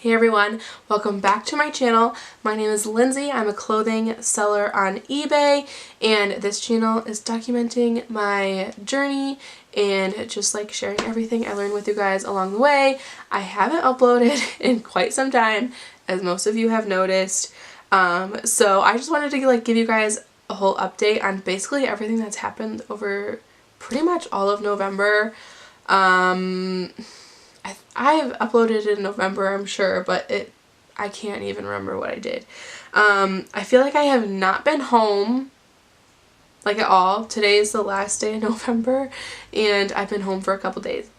Hey everyone, welcome back to my channel. My name is Lindsay. I'm a clothing seller on eBay, and this channel is documenting my journey and just like sharing everything I learned with you guys along the way. I haven't uploaded in quite some time, as most of you have noticed. So I just wanted to like give you guys a whole update on basically everything that's happened over pretty much all of November. I've uploaded in November, I'm sure, but I can't even remember what I did. I feel like I have not been home, like at all. Today is the last day of November, and I've been home for a couple days.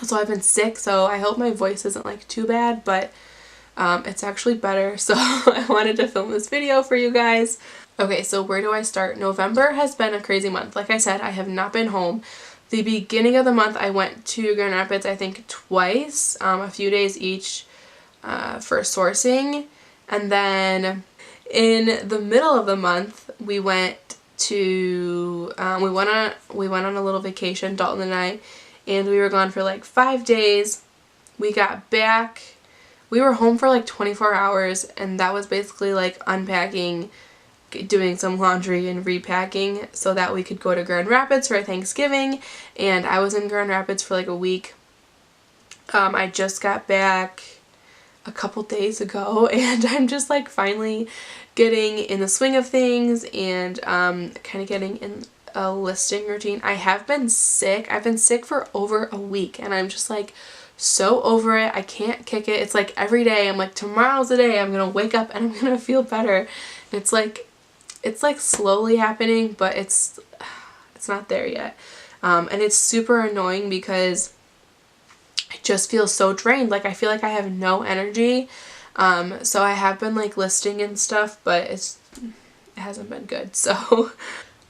So I've been sick, so I hope my voice isn't like too bad, but it's actually better, so I wanted to film this video for you guys. Okay, so where do I start? November has been a crazy month. Like I said, I have not been home. The beginning of the month I went to Grand Rapids I think twice, a few days each for sourcing, and then in the middle of the month we went to we went on a little vacation, Dalton and I, and we were gone for like 5 days. We got back, we were home for like 24 hours, and that was basically like unpacking, doing some laundry and repacking so that we could go to Grand Rapids for Thanksgiving. And I was in Grand Rapids for like a week. I just got back a couple days ago, and I'm just like finally getting in the swing of things and kind of getting in a listing routine. I have been sick. I've been sick for over a week, and I'm just like so over it. I can't kick it. It's like every day I'm like, tomorrow's the day I'm gonna wake up and I'm gonna feel better. And it's like slowly happening, but it's not there yet. And it's super annoying because I just feel so drained. Like I feel like I have no energy. So I have been like listing and stuff, but it hasn't been good. So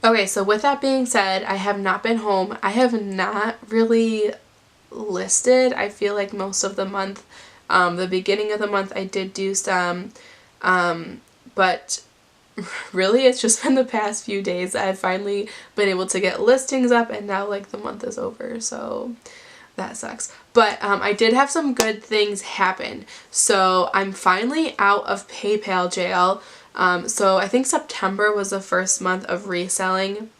okay, so with that being said, I have not been home. I have not really listed, I feel like, most of the month. The beginning of the month I did do some, but really it's just been the past few days I've finally been able to get listings up, and now like the month is over, so that sucks. But I did have some good things happen. So I'm finally out of PayPal jail. So I think September was the first month of reselling,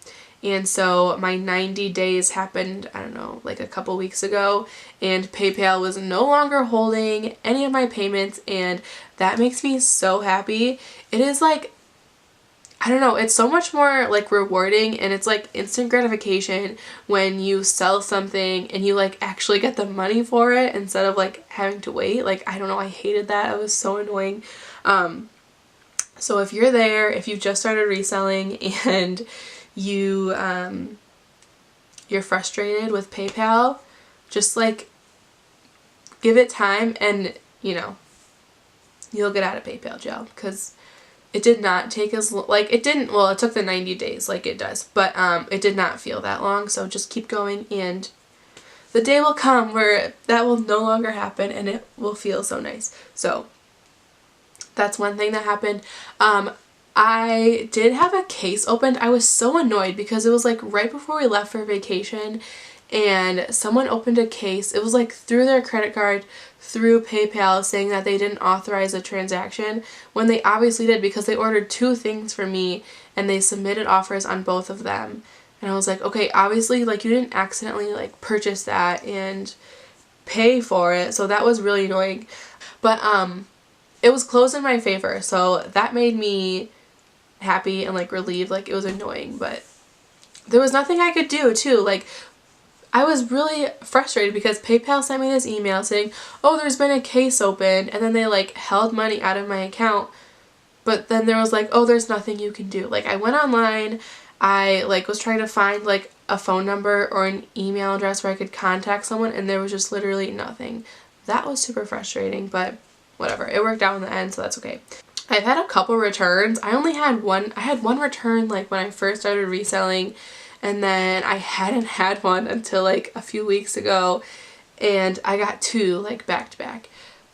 and so my 90 days happened, I don't know, like a couple weeks ago, and PayPal was no longer holding any of my payments, and that makes me so happy. It is like, I don't know, it's so much more like rewarding, and it's like instant gratification when you sell something and you like actually get the money for it instead of like having to wait. Like, I don't know, I hated that. It was so annoying. So if you're there, if you just started reselling and you're frustrated with PayPal, just like give it time, and you know, you'll get out of PayPal jail, because it did not take as like it didn't, well, it took the 90 days like it does, but it did not feel that long. So just keep going, and the day will come where that will no longer happen, and it will feel so nice. So that's one thing that happened. I did have a case opened. I was so annoyed because it was like right before we left for vacation, and someone opened a case. It was like through their credit card, through PayPal, saying that they didn't authorize a transaction when they obviously did, because they ordered 2 things for me and they submitted offers on both of them. And I was like, okay, obviously like you didn't accidentally like purchase that and pay for it. So that was really annoying. But it was closed in my favor, so that made me happy and like relieved. Like, it was annoying, but there was nothing I could do too. Like, I was really frustrated because PayPal sent me this email saying, oh, there's been a case opened, and then they like held money out of my account, but then there was like, oh, there's nothing you can do. Like, I went online, I like was trying to find like a phone number or an email address where I could contact someone, and there was just literally nothing. That was super frustrating, but whatever, it worked out in the end, so that's okay. I've had a couple returns. I had one return like when I first started reselling, and then I hadn't had one until like a few weeks ago, and I got 2 like back to back.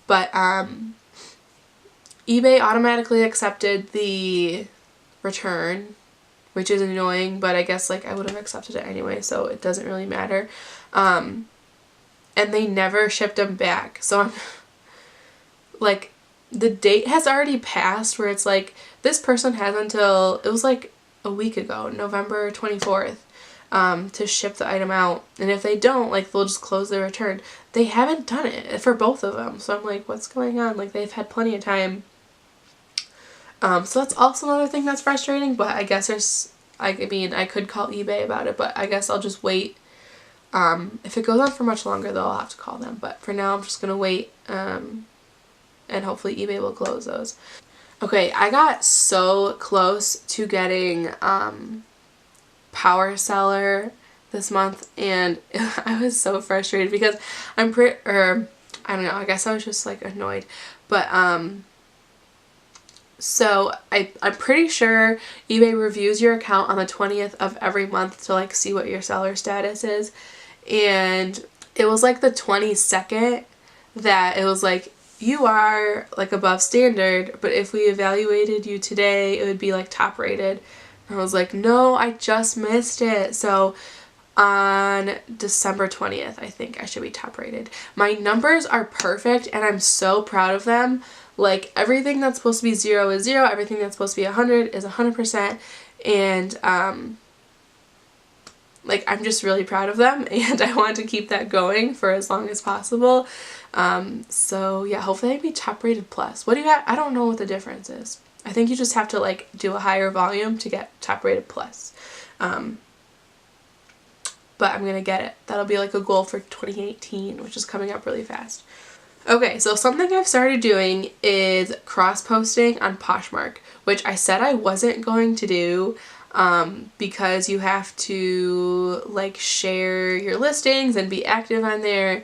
But eBay automatically accepted the return, which is annoying, but I guess like I would have accepted it anyway, so it doesn't really matter. And they never shipped them back, so like the date has already passed where it's like this person has until, it was like a week ago, November 24th, to ship the item out, and if they don't, like, they'll just close their return. They haven't done it for both of them, so I'm like, what's going on? Like, they've had plenty of time. So that's also another thing that's frustrating, but I guess there's, I mean, I could call eBay about it, but I guess I'll just wait. If it goes on for much longer, though, I'll have to call them, but for now I'm just gonna wait, and hopefully eBay will close those. Okay, I got so close to getting Power Seller this month, and I was so frustrated because I don't know, I guess I was just like annoyed, but so I'm pretty sure eBay reviews your account on the 20th of every month to like see what your seller status is, and it was like the 22nd that it was like, you are like above standard, but if we evaluated you today, it would be like top rated. And I was like, no, I just missed it. So on December 20th, I think I should be top rated. My numbers are perfect and I'm so proud of them. Like, everything that's supposed to be 0 is 0, everything that's supposed to be 100 is 100%, and like, I'm just really proud of them, and I want to keep that going for as long as possible. So yeah, hopefully I can be top rated plus. What do you have? I don't know what the difference is. I think you just have to like do a higher volume to get top rated plus. But I'm gonna get it. That'll be like a goal for 2018, which is coming up really fast. Okay, so something I've started doing is cross-posting on Poshmark, which I said I wasn't going to do because you have to like share your listings and be active on there,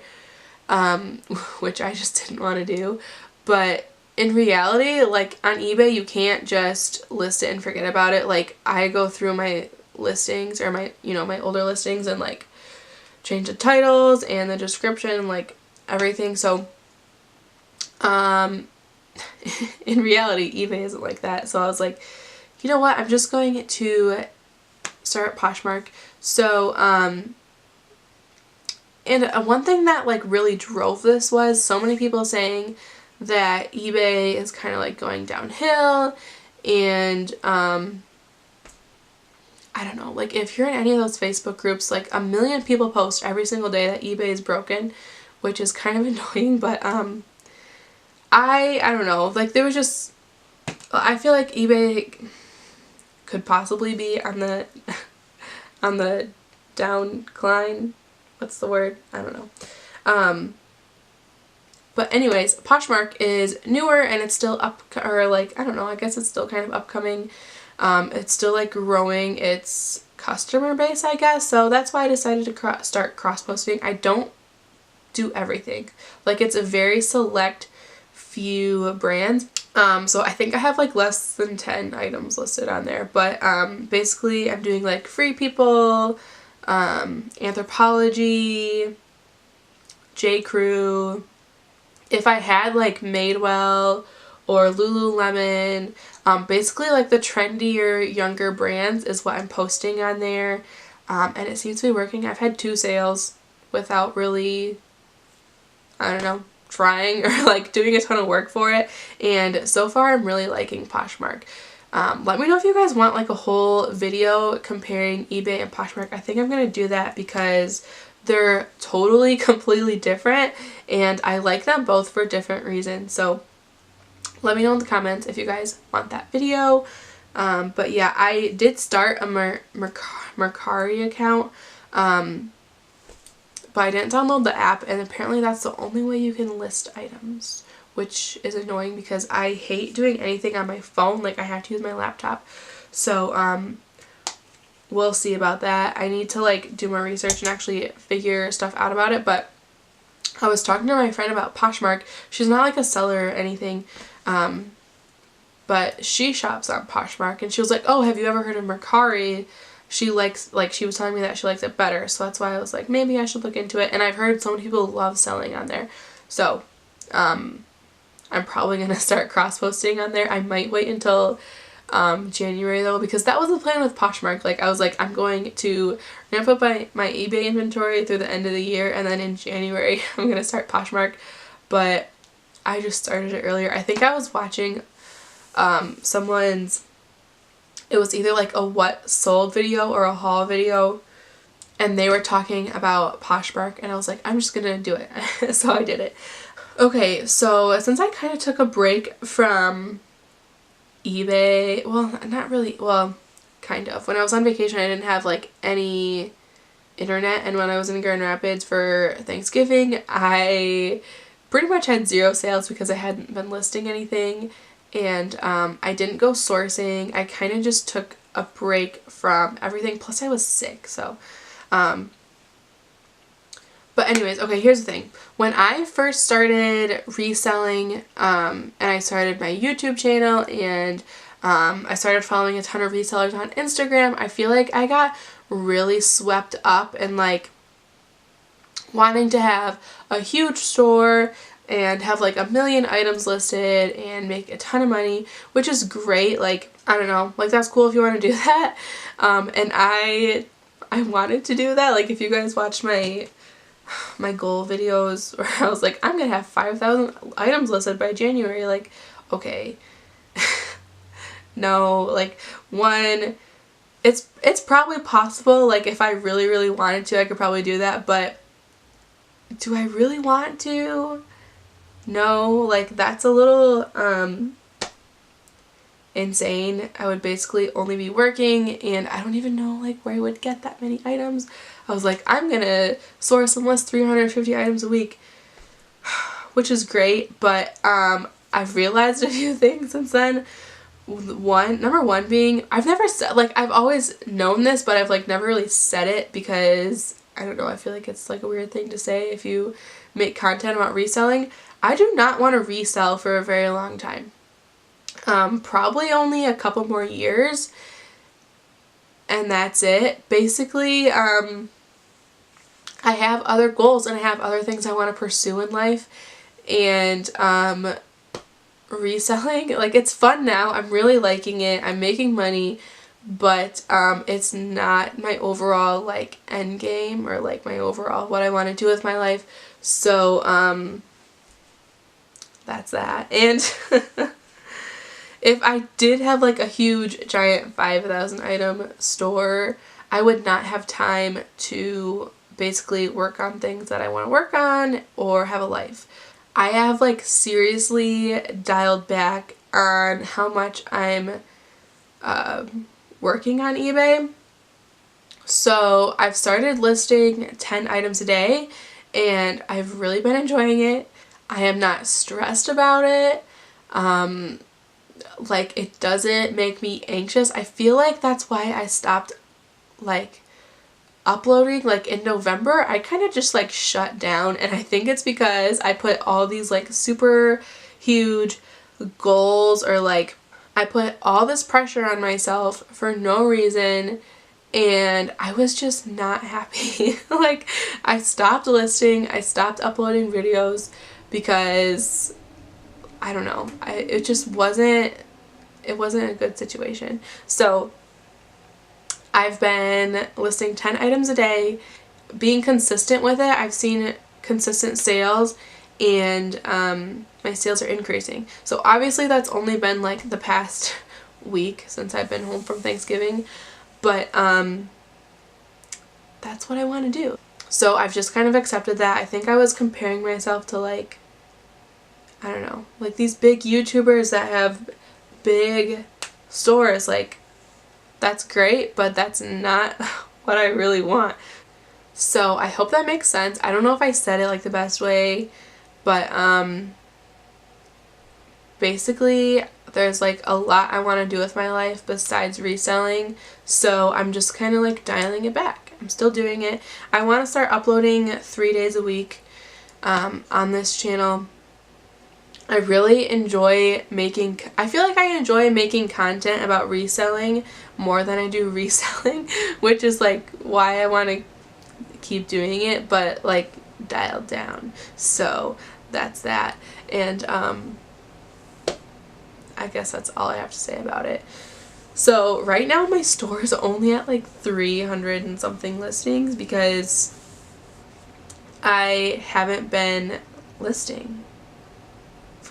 which I just didn't want to do. But in reality, like on eBay, you can't just list it and forget about it. Like, I go through my listings, or my, you know, my older listings, and like change the titles and the description, like everything. So in reality, eBay isn't like that. So I was like, you know what, I'm just going to start Poshmark. So and one thing that like really drove this was so many people saying that eBay is kind of like going downhill, and I don't know, like if you're in any of those Facebook groups, like a million people post every single day that eBay is broken, which is kind of annoying, but I don't know, like there was just, I feel like eBay could possibly be on the on the downcline. What's the word? I don't know. But anyways, Poshmark is newer and it's still up, or like, I don't know, I guess it's still kind of upcoming. It's still like growing its customer base, I guess. So that's why I decided to start cross-posting. I don't do everything. Like, it's a very select few brands. So I think I have like less than 10 items listed on there, but basically I'm doing like Free People, Anthropology, J. Crew. If I had like Madewell or Lululemon, basically like the trendier, younger brands is what I'm posting on there, and it seems to be working. I've had 2 sales without really, I don't know, trying or like doing a ton of work for it, and so far I'm really liking Poshmark. Let me know if you guys want like a whole video comparing eBay and Poshmark. I think I'm gonna do that because they're totally completely different and I like them both for different reasons. So let me know in the comments if you guys want that video. But yeah, I did start a Mercari account, but I didn't download the app, and apparently that's the only way you can list items, which is annoying because I hate doing anything on my phone. Like, I have to use my laptop. So we'll see about that. I need to like do more research and actually figure stuff out about it. But I was talking to my friend about Poshmark. She's not like a seller or anything, but she shops on Poshmark, and she was like, oh, have you ever heard of Mercari? She likes, like, she was telling me that she likes it better, so that's why I was like, maybe I should look into it. And I've heard so many people love selling on there, so I'm probably gonna start cross-posting on there. I might wait until January though, because that was the plan with Poshmark. Like, I was like, I'm going to ramp up my eBay inventory through the end of the year, and then in January I'm gonna start Poshmark. But I just started it earlier. I think I was watching someone's, it was either like a what sold video or a haul video, and they were talking about Poshmark, and I was like, I'm just gonna do it. So I did it. Okay, so since I kind of took a break from eBay, well, not really, well, kind of. When I was on vacation, I didn't have like any internet, and when I was in Grand Rapids for Thanksgiving, I pretty much had 0 sales because I hadn't been listing anything, and I didn't go sourcing. I kind of just took a break from everything, plus I was sick, so but anyways, okay, here's the thing. When I first started reselling, and I started my YouTube channel, and I started following a ton of resellers on Instagram, I feel like I got really swept up in like wanting to have a huge store and have like 1 million items listed and make a ton of money, which is great. Like, I don't know, like that's cool if you want to do that. And I wanted to do that. Like, if you guys watched my goal videos where I was like, I'm gonna have 5,000 items listed by January, like, okay. No, like, one, it's probably possible, like, if I really, really wanted to, I could probably do that, but do I really want to? No, like, that's a little, insane. I would basically only be working, and I don't even know, like, where I would get that many items. I was like, I'm gonna source and list 350 items a week, which is great, but, I've realized a few things since then. Number one being, I've never said, like, I've always known this, but I've like never really said it because, I don't know, I feel like it's like a weird thing to say if you make content about reselling. I do not want to resell for a very long time. Probably only a couple more years, and that's it. Basically, I have other goals and I have other things I want to pursue in life, and reselling, like, it's fun now. I'm really liking it. I'm making money, but it's not my overall like end game or like my overall what I want to do with my life. So that's that. And if I did have like a huge giant 5,000 item store, I would not have time to basically work on things that I want to work on or have a life. I have like seriously dialed back on how much I'm working on eBay. So I've started listing 10 items a day, and I've really been enjoying it. I am not stressed about it. Like, it doesn't make me anxious. I feel like that's why I stopped like uploading. Like, in November I kind of just like shut down, and I think it's because I put all these like super huge goals, or like I put all this pressure on myself for no reason, and I was just not happy. Like, I stopped listing, I stopped uploading videos because I don't know, it just wasn't a good situation. So I've been listing 10 items a day, being consistent with it. I've seen consistent sales, and my sales are increasing. So obviously that's only been like the past week since I've been home from Thanksgiving, but that's what I want to do. So I've just kind of accepted that. I think I was comparing myself to like, I don't know, like these big YouTubers that have big stores. Like, that's great, but that's not what I really want. So I hope that makes sense. I don't know if I said it like the best way, but basically there's like a lot I want to do with my life besides reselling, so I'm just kind of like dialing it back. I'm still doing it. I want to start uploading 3 days a week on this channel. I really enjoy making, I feel like I enjoy making content about reselling more than I do reselling, which is like why I want to keep doing it, but like dialed down. So that's that. And I guess that's all I have to say about it. So right now my store is only at like 300 and something listings because I haven't been listing.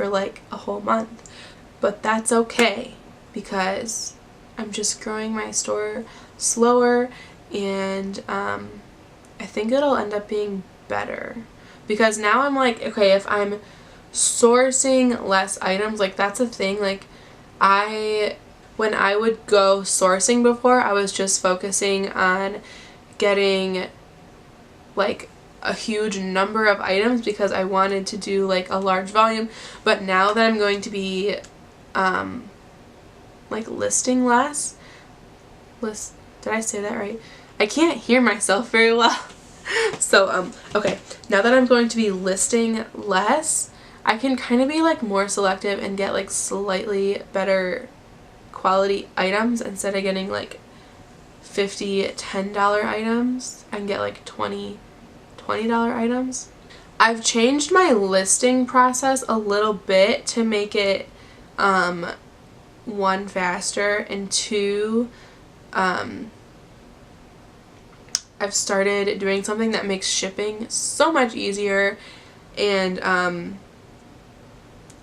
for like a whole month. But that's okay because I'm just growing my store slower, and I think it'll end up being better because now I'm like, okay, if I'm sourcing less items, like that's a thing. Like when I would go sourcing before, I was just focusing on getting like a huge number of items because I wanted to do like a large volume. But now that I'm going to be like listing less, did I say that right? I can't hear myself very well. So okay, now that I'm going to be listing less, I can kind of be like more selective and get like slightly better quality items instead of getting like $10 items. I can get like $20 items. I've changed my listing process a little bit to make it one, faster, and two, I've started doing something that makes shipping so much easier, and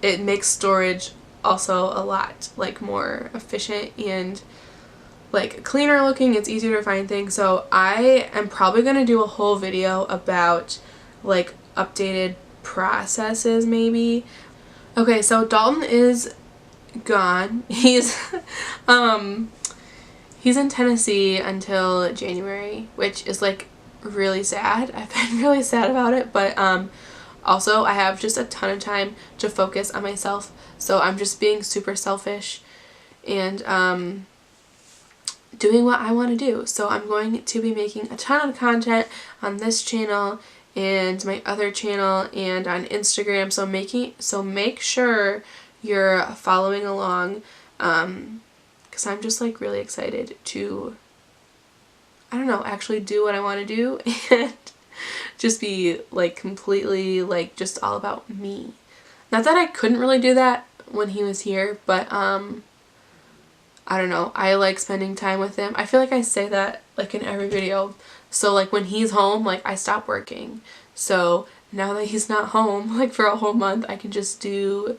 it makes storage also a lot like more efficient and like cleaner looking. It's easier to find things. So I am probably going to do a whole video about like updated processes maybe. Okay, so Dalton is gone. He's in Tennessee until January, which is like really sad. I've been really sad about it, but also I have just a ton of time to focus on myself, so I'm just being super selfish and doing what I want to do. So I'm going to be making a ton of content on this channel and my other channel and on Instagram, so make sure you're following along, because I'm just like really excited to, I don't know, actually do what I want to do and just be like completely like just all about me. Not that I couldn't really do that when he was here, but I don't know, I like spending time with him. I feel like I say that like in every video. So like when he's home, like I stop working. So now that he's not home like for a whole month, I can just do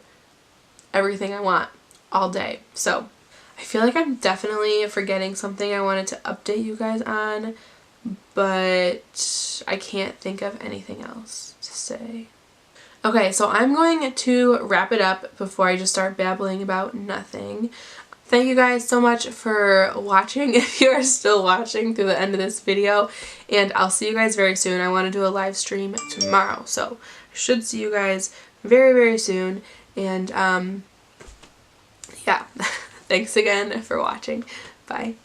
everything I want all day. So I feel like I'm definitely forgetting something I wanted to update you guys on, but I can't think of anything else to say. Okay, so I'm going to wrap it up before I just start babbling about nothing. Thank you guys so much for watching, if you are still watching through the end of this video, and I'll see you guys very soon. I want to do a live stream tomorrow, so I should see you guys very, very soon, and yeah, thanks again for watching. Bye.